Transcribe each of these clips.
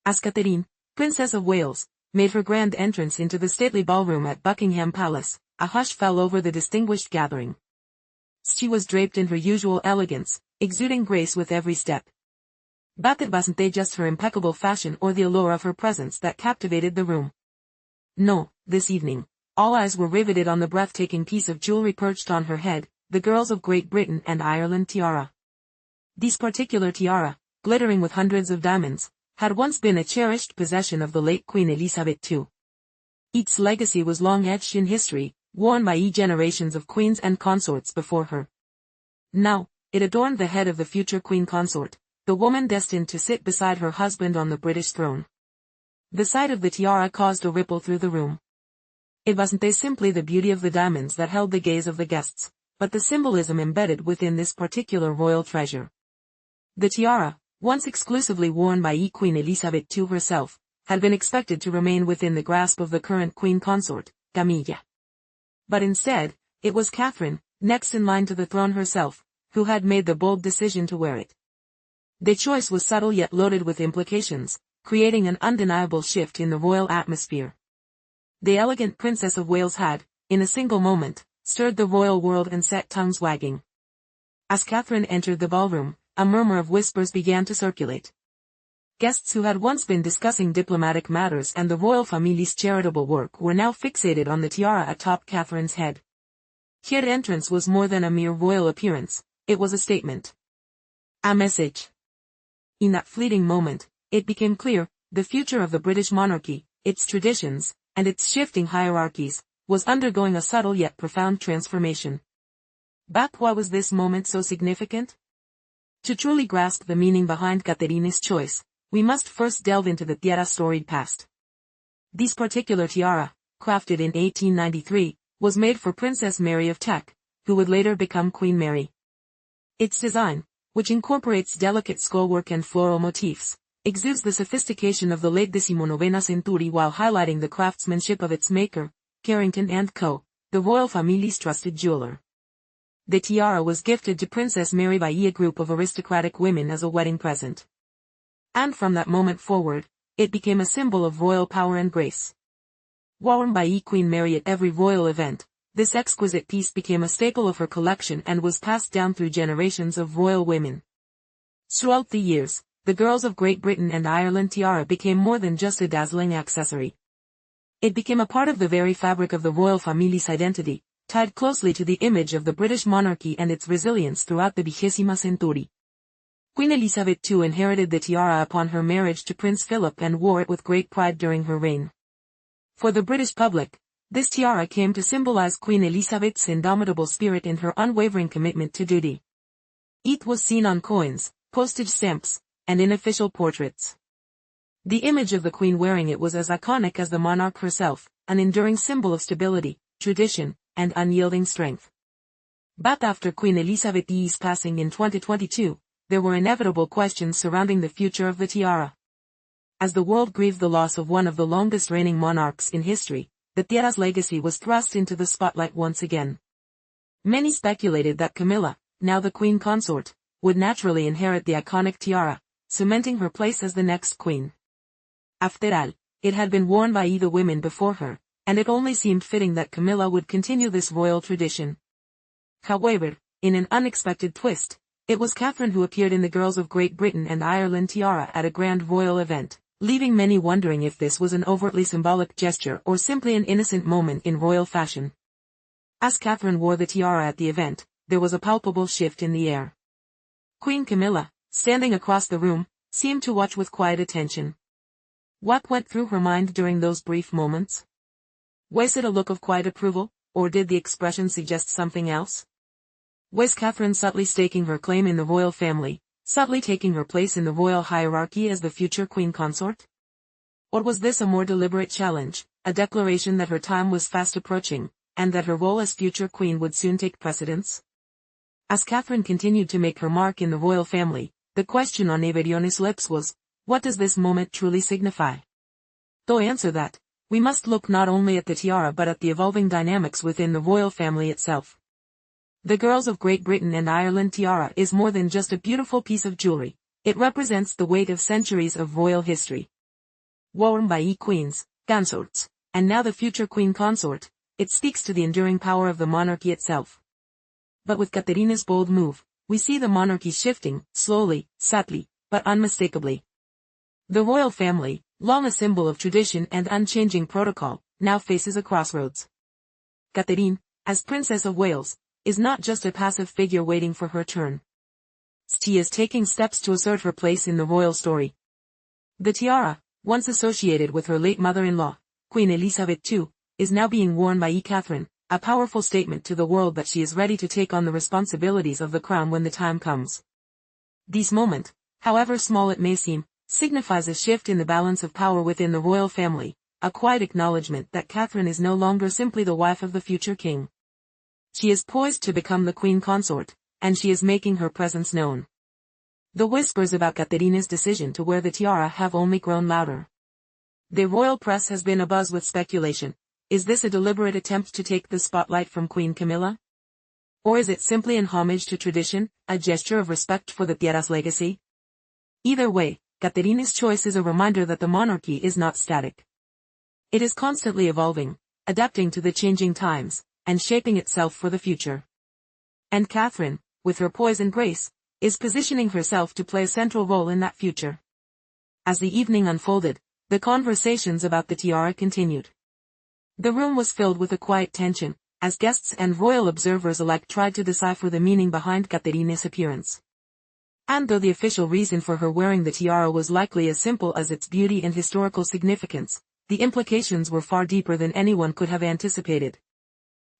As Catherine, Princess of Wales, made her grand entrance into the stately ballroom at Buckingham Palace, a hush fell over the distinguished gathering. She was draped in her usual elegance, exuding grace with every step. But it wasn't just her impeccable fashion or the allure of her presence that captivated the room. No, this evening, all eyes were riveted on the breathtaking piece of jewelry perched on her head, the girls of Great Britain and Ireland tiara. This particular tiara, glittering with hundreds of diamonds, had once been a cherished possession of the late Queen Elizabeth II. Its legacy was long etched in history, worn by generations of queens and consorts before her. Now, it adorned the head of the future queen consort, the woman destined to sit beside her husband on the British throne. The sight of the tiara caused a ripple through the room. It wasn't simply the beauty of the diamonds that held the gaze of the guests, but the symbolism embedded within this particular royal treasure. The tiara, once exclusively worn by Queen Elizabeth II herself, had been expected to remain within the grasp of the current queen consort, Camilla. But instead, it was Catherine, next in line to the throne herself, who had made the bold decision to wear it. The choice was subtle yet loaded with implications, creating an undeniable shift in the royal atmosphere. The elegant Princess of Wales had, in a single moment, stirred the royal world and set tongues wagging. As Catherine entered the ballroom, a murmur of whispers began to circulate. Guests who had once been discussing diplomatic matters and the royal family's charitable work were now fixated on the tiara atop Catherine's head. Her entrance was more than a mere royal appearance, it was a statement. A message. In that fleeting moment, it became clear, the future of the British monarchy, its traditions, and its shifting hierarchies, was undergoing a subtle yet profound transformation. But why was this moment so significant? To truly grasp the meaning behind Catherine's choice, we must first delve into the tiara's storied past. This particular tiara, crafted in 1893, was made for Princess Mary of Teck, who would later become Queen Mary. Its design, which incorporates delicate scrollwork and floral motifs, exudes the sophistication of the late 19th century while highlighting the craftsmanship of its maker, Carrington & Co., the royal family's trusted jeweler. The tiara was gifted to Princess Mary by a group of aristocratic women as a wedding present. And from that moment forward, it became a symbol of royal power and grace. Worn by Queen Mary at every royal event, this exquisite piece became a staple of her collection and was passed down through generations of royal women. Throughout the years, the girls of Great Britain and Ireland tiara became more than just a dazzling accessory. It became a part of the very fabric of the royal family's identity, tied closely to the image of the British monarchy and its resilience throughout the 20th century. Queen Elizabeth II inherited the tiara upon her marriage to Prince Philip and wore it with great pride during her reign. For the British public, this tiara came to symbolize Queen Elizabeth's indomitable spirit and her unwavering commitment to duty. It was seen on coins, postage stamps, and in official portraits. The image of the Queen wearing it was as iconic as the monarch herself, an enduring symbol of stability, tradition, and unyielding strength. But after Queen Elizabeth's passing in 2022, there were inevitable questions surrounding the future of the tiara. As the world grieved the loss of one of the longest reigning monarchs in history, the tiara's legacy was thrust into the spotlight once again. Many speculated that Camilla, now the queen consort, would naturally inherit the iconic tiara, cementing her place as the next queen. After all, it had been worn by the women before her, and it only seemed fitting that Camilla would continue this royal tradition. However, in an unexpected twist, it was Catherine who appeared in the Girls of Great Britain and Ireland tiara at a grand royal event, leaving many wondering if this was an overtly symbolic gesture or simply an innocent moment in royal fashion. As Catherine wore the tiara at the event, there was a palpable shift in the air. Queen Camilla, standing across the room, seemed to watch with quiet attention. What went through her mind during those brief moments? Was it a look of quiet approval, or did the expression suggest something else? Was Catherine subtly staking her claim in the royal family, subtly taking her place in the royal hierarchy as the future queen consort? Or was this a more deliberate challenge, a declaration that her time was fast approaching, and that her role as future queen would soon take precedence? As Catherine continued to make her mark in the royal family, the question on everyone's lips was, what does this moment truly signify? To answer that, we must look not only at the tiara but at the evolving dynamics within the royal family itself. The Girls of Great Britain and Ireland tiara is more than just a beautiful piece of jewelry, it represents the weight of centuries of royal history. worn by queens, consorts, and now the future queen consort, it speaks to the enduring power of the monarchy itself. But with Caterina's bold move, we see the monarchy shifting, slowly, subtly, but unmistakably. The royal family, long a symbol of tradition and unchanging protocol, now faces a crossroads. Catherine, as Princess of Wales, is not just a passive figure waiting for her turn. She is taking steps to assert her place in the royal story. The tiara, once associated with her late mother-in-law, Queen Elizabeth II, is now being worn by Catherine, a powerful statement to the world that she is ready to take on the responsibilities of the crown when the time comes. This moment, however small it may seem, signifies a shift in the balance of power within the royal family, a quiet acknowledgement that Catherine is no longer simply the wife of the future king. She is poised to become the queen consort, and she is making her presence known. The whispers about Caterina's decision to wear the tiara have only grown louder. The royal press has been abuzz with speculation. Is this a deliberate attempt to take the spotlight from Queen Camilla? Or is it simply an homage to tradition, a gesture of respect for the tiara's legacy? Either way, Caterina's choice is a reminder that the monarchy is not static. It is constantly evolving, adapting to the changing times, and shaping itself for the future. And Catherine, with her poise and grace, is positioning herself to play a central role in that future. As the evening unfolded, the conversations about the tiara continued. The room was filled with a quiet tension, as guests and royal observers alike tried to decipher the meaning behind Caterina's appearance. And though the official reason for her wearing the tiara was likely as simple as its beauty and historical significance, the implications were far deeper than anyone could have anticipated.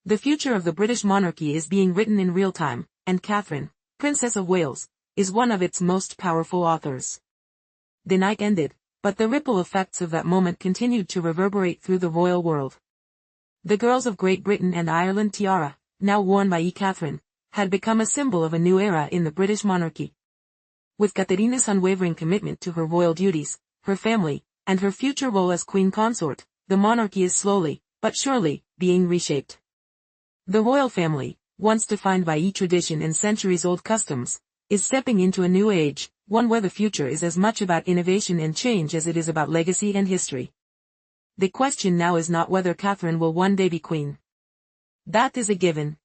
The future of the British monarchy is being written in real time, and Catherine, Princess of Wales, is one of its most powerful authors. The night ended, but the ripple effects of that moment continued to reverberate through the royal world. The girls of Great Britain and Ireland tiara, now worn by Catherine, had become a symbol of a new era in the British monarchy. With Caterina's unwavering commitment to her royal duties, her family, and her future role as queen consort, the monarchy is slowly, but surely, being reshaped. The royal family, once defined by tradition and centuries-old customs, is stepping into a new age, one where the future is as much about innovation and change as it is about legacy and history. The question now is not whether Catherine will one day be queen. That is a given.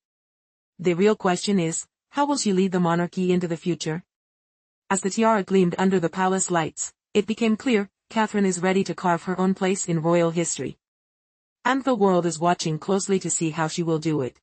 The real question is, how will she lead the monarchy into the future? As the tiara gleamed under the palace lights, it became clear, Catherine is ready to carve her own place in royal history. And the world is watching closely to see how she will do it.